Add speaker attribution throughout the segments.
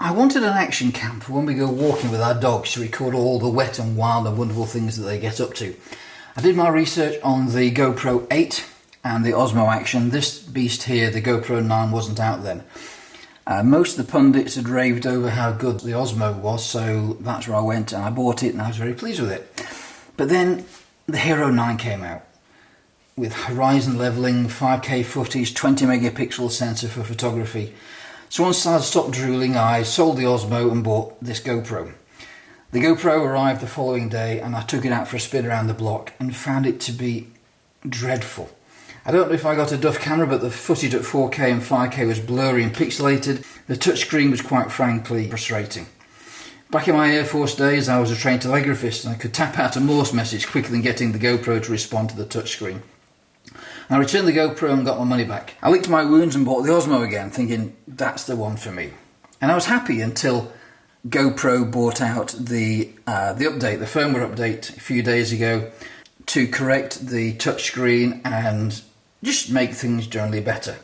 Speaker 1: I wanted an action cam for when we go walking with our dogs to record all the wet and wild and wonderful things that they get up to. I did my research on the GoPro 8 and the Osmo Action. This beast here, the GoPro 9, wasn't out then. Most of the pundits had raved over how good the Osmo was, so that's where I went and I bought it and I was very pleased with it. But then the Hero 9 came out with horizon leveling, 5K footage, 20 megapixel sensor for photography. So once I stopped drooling, I sold the Osmo and bought this GoPro. The GoPro arrived the following day and I took it out for a spin around the block and found it to be dreadful. I don't know if I got a duff camera, but the footage at 4K and 5K was blurry and pixelated. The touchscreen was quite frankly frustrating. Back in my Air Force days, I was a trained telegraphist and I could tap out a Morse message quicker than getting the GoPro to respond to the touchscreen. I returned the GoPro and got my money back. I licked my wounds and bought the Osmo again, thinking that's the one for me. And I was happy until GoPro brought out the update, the firmware update a few days ago to correct the touchscreen and just make things generally better.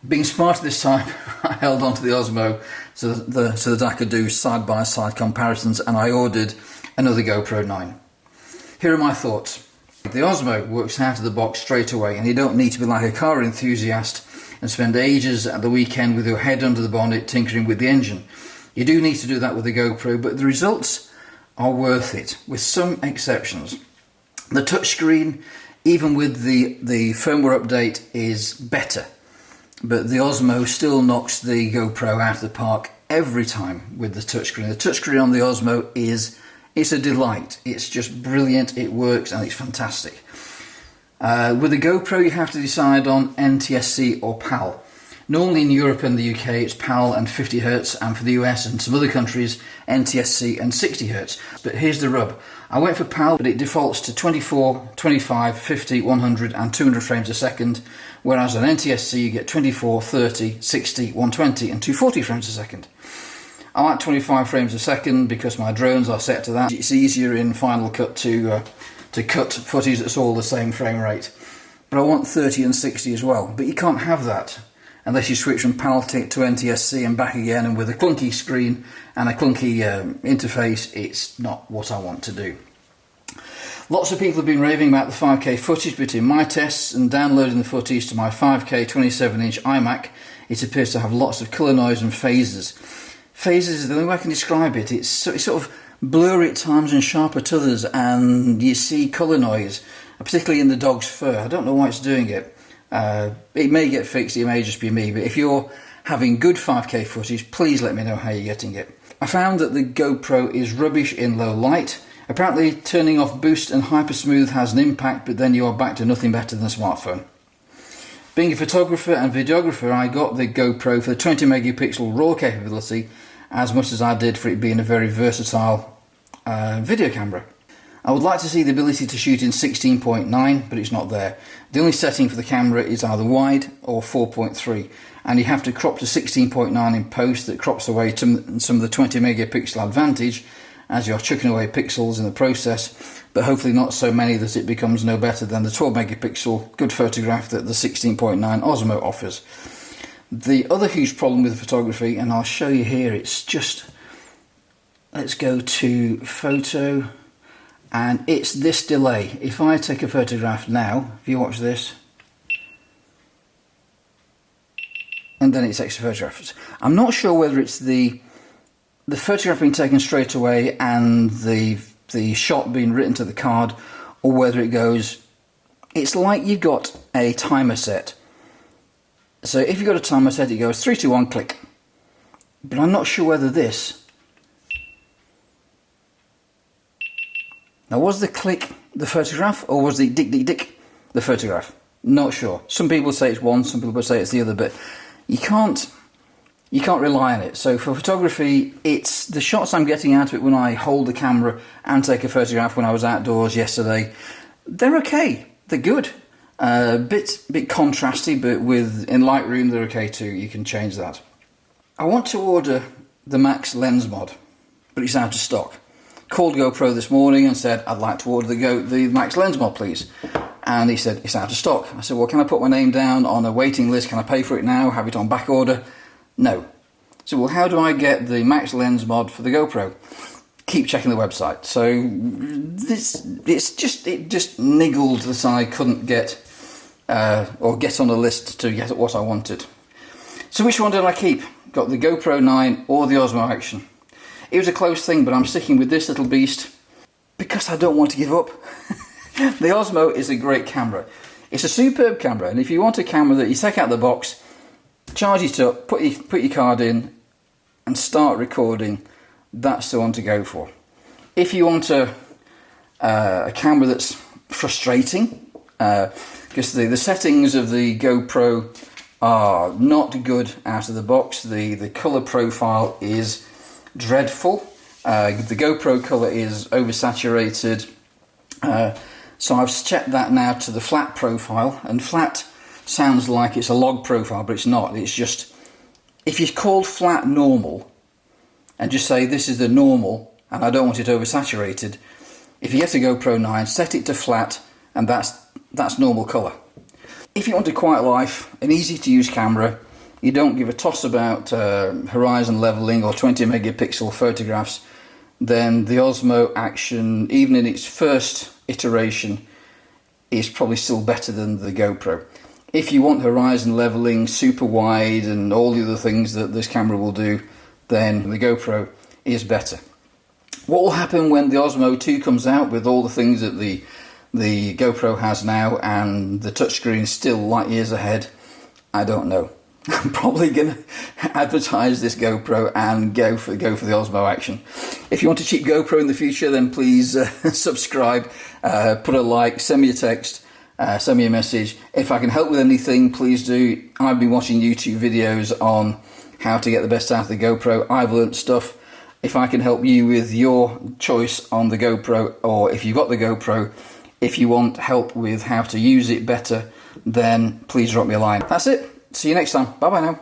Speaker 1: Being smart this time, I held on to the Osmo so that I could do side-by-side comparisons, and I ordered another GoPro 9. Here are my thoughts. The Osmo works out of the box straight away, and you don't need to be like a car enthusiast and spend ages at the weekend with your head under the bonnet tinkering with the engine. You do need to do that with the GoPro, but the results are worth it, with some exceptions. The touchscreen, even with the firmware update, is better, but the Osmo still knocks the GoPro out of the park every time with the touchscreen. The touchscreen on the Osmo it's a delight. It's just brilliant, it works, and it's fantastic. With the GoPro, you have to decide on NTSC or PAL. Normally in Europe and the UK, it's PAL and 50 Hz, and for the US and some other countries, NTSC and 60 Hz. But here's the rub. I went for PAL, but it defaults to 24, 25, 50, 100 and 200 frames a second, whereas on NTSC you get 24, 30, 60, 120 and 240 frames a second. I like 25 frames a second because my drones are set to that. It's easier in Final Cut to cut footage that's all the same frame rate. But I want 30 and 60 as well. But you can't have that unless you switch from PAL to NTSC and back again, and with a clunky screen and a clunky interface, it's not what I want to do. Lots of people have been raving about the 5K footage, but in my tests and downloading the footage to my 5K 27-inch Imac, it appears to have lots of colour noise and phases. Phases is the only way I can describe it. It's sort of blurry at times and sharp at others, and you see colour noise, particularly in the dog's fur. I don't know why it's doing it. It may get fixed, it may just be me, but if you're having good 5K footage, please let me know how you're getting it. I found that the GoPro is rubbish in low light. Apparently turning off boost and hypersmooth has an impact, but then you are back to nothing better than a smartphone. Being a photographer and videographer, I got the GoPro for the 20 megapixel RAW capability as much as I did for it being a very versatile video camera. I would like to see the ability to shoot in 16.9, but it's not there. The only setting for the camera is either wide or 4.3, and you have to crop to 16.9 in post. That crops away some of the 20 megapixel advantage as you're chucking away pixels in the process, but hopefully not so many that it becomes no better than the 12 megapixel good photograph that the 16.9 Osmo offers. The other huge problem with photography, and I'll show you here, it's just, let's go to photo, and it's this delay. If I take a photograph now, if you watch this, and then it takes a photograph. I'm not sure whether it's the photograph being taken straight away and the shot being written to the card, or whether it goes, it's like you've got a timer set. So if you've got a timer set, it goes 3, 2, 1, click. But I'm not sure whether this, now was the click the photograph, or was the dick dick dick the photograph? Not sure. Some people say it's one, some people say it's the other, but you can't rely on it. So for photography, it's the shots I'm getting out of it when I hold the camera and take a photograph. When I was outdoors yesterday, they're okay, they're good. Bit contrasty, but in Lightroom they're okay too. You can change that. I want to order the Max lens mod, but it's out of stock. Called GoPro this morning and said I'd like to order the Max lens mod, please. And he said it's out of stock. I said, well, can I put my name down on a waiting list? Can I pay for it now? Have it on back order? No. So, well, how do I get the max lens mod for the GoPro? Keep checking the website. So it just niggled that I couldn't get or get on the list to get what I wanted. So which one did I keep? Got the GoPro 9 or the Osmo Action. It was a close thing, but I'm sticking with this little beast because I don't want to give up. The Osmo is a great camera. It's a superb camera, and if you want a camera that you take out of the box, charge it up, put your card in and start recording, that's the one to go for. If you want a camera that's frustrating, because the settings of the GoPro are not good out of the box. The colour profile is dreadful. The GoPro colour is oversaturated. So I've checked that now to the flat profile, and flat sounds like it's a log profile, but it's not. It's just, if you call flat normal and just say this is the normal and I don't want it oversaturated, if you get a GoPro 9, set it to flat and that's normal colour. If you want a quiet life, an easy to use camera, you don't give a toss about horizon leveling or 20 megapixel photographs, then the Osmo Action, even in its first iteration, is probably still better than the GoPro. If you want horizon leveling, super wide and all the other things that this camera will do, then the GoPro is better. What will happen when the Osmo 2 comes out with all the things that the GoPro has now and the touchscreen still light years ahead? I don't know. I'm probably going to advertise this GoPro and go for the Osmo Action. If you want a cheap GoPro in the future, then please subscribe, put a like, send me a text, send me a message. If I can help with anything, please do. I've been watching YouTube videos on how to get the best out of the GoPro. I've learnt stuff. If I can help you with your choice on the GoPro, or if you've got the GoPro, if you want help with how to use it better, then please drop me a line. That's it. See you next time. Bye bye now.